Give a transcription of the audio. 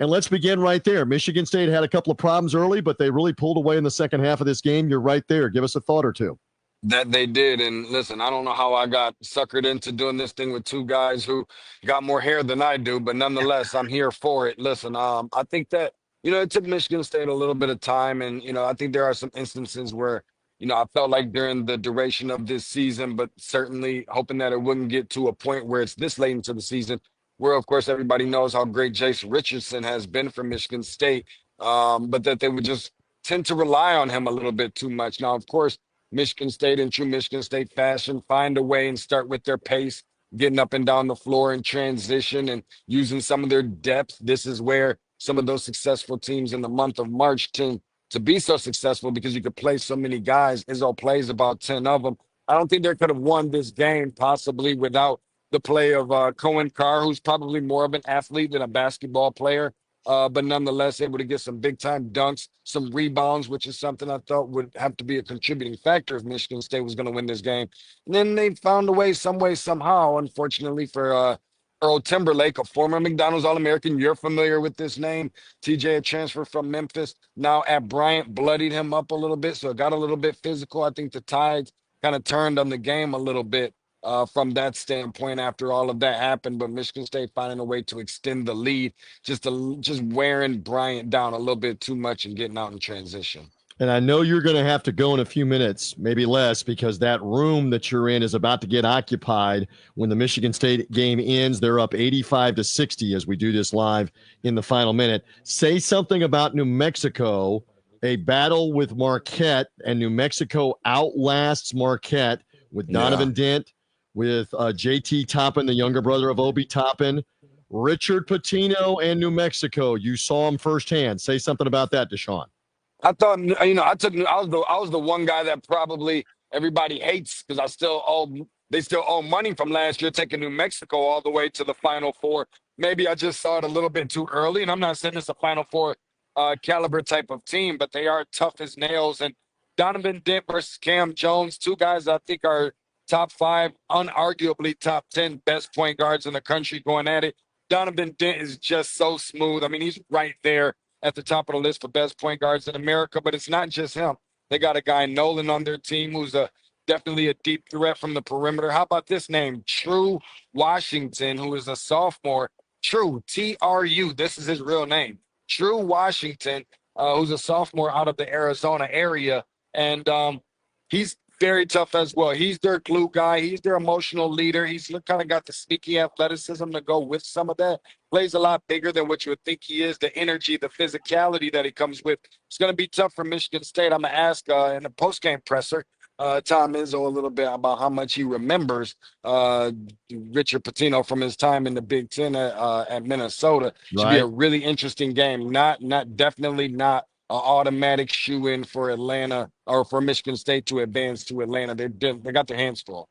And let's begin right there. Michigan State had a couple of problems early, but they really pulled away in the second half of this game. You're right there. Give us a thought or two. That they did. And listen, I don't know how I got suckered into doing this thing with two guys who got more hair than I do, but nonetheless, I'm here for it. Listen, I think that, it took Michigan State a little bit of time. And, I think there are some instances where, I felt like during the duration of this season, but certainly hoping that it wouldn't get to a point where it's this late into the season, where, of course, everybody knows how great Jace Richardson has been for Michigan State, but that they would just tend to rely on him a little bit too much. Now, of course, Michigan State in true Michigan State fashion, find a way and start with their pace, getting up and down the floor in transition and using some of their depth. This is where some of those successful teams in the month of March tend to be so successful because you could play so many guys. Izzo plays about 10 of them. I don't think they could have won this game possibly without the play of Cohen Carr, who's probably more of an athlete than a basketball player. But nonetheless, able to get some big-time dunks, some rebounds, which is something I thought would have to be a contributing factor if Michigan State was going to win this game. And then they found a way, some way, somehow, unfortunately, for Earl Timberlake, a former McDonald's All-American. You're familiar with this name. TJ, a transfer from Memphis, now at Bryant, bloodied him up a little bit, so it got a little bit physical. I think the tides kind of turned on the game a little bit. From that standpoint, after all of that happened, but Michigan State finding a way to extend the lead, just wearing Bryant down a little bit too much and getting out in transition. And I know you're going to have to go in a few minutes, maybe less, because that room that you're in is about to get occupied when the Michigan State game ends. They're up 85-60 as we do this live in the final minute. Say something about New Mexico, a battle with Marquette, and New Mexico outlasts Marquette with Donovan Dent, with JT Toppin, the younger brother of Obi Toppin, Richard Pitino, and New Mexico. You saw him firsthand. Say something about that, DeShaun. I thought, I was the one guy that probably everybody hates because they still owe money from last year, taking New Mexico all the way to the Final Four. Maybe I just saw it a little bit too early, and I'm not saying it's a Final Four caliber type of team, but they are tough as nails. And Donovan Dent versus Cam Jones, two guys I think are top 5, unarguably top 10 best point guards in the country going at it. Donovan Dent is just so smooth. I mean, he's right there at the top of the list for best point guards in America, but it's not just him. They got a guy, Nolan, on their team who's definitely a deep threat from the perimeter. How about this name? True Washington, who is a sophomore. True, T-R-U. This is his real name. True Washington, who's a sophomore out of the Arizona area. And he's very tough as well. He's their glue guy. He's their emotional leader. He's kind of got the sneaky athleticism to go with some of that. Plays a lot bigger than what you would think he is. The energy, the physicality that he comes with. It's going to be tough for Michigan State. I'm going to ask in the postgame presser, Tom Izzo, a little bit about how much he remembers Richard Pitino from his time in the Big Ten at Minnesota. Should be a really interesting game. Definitely not an automatic shoe-in for Atlanta or for Michigan State to advance to Atlanta. They got their hands full.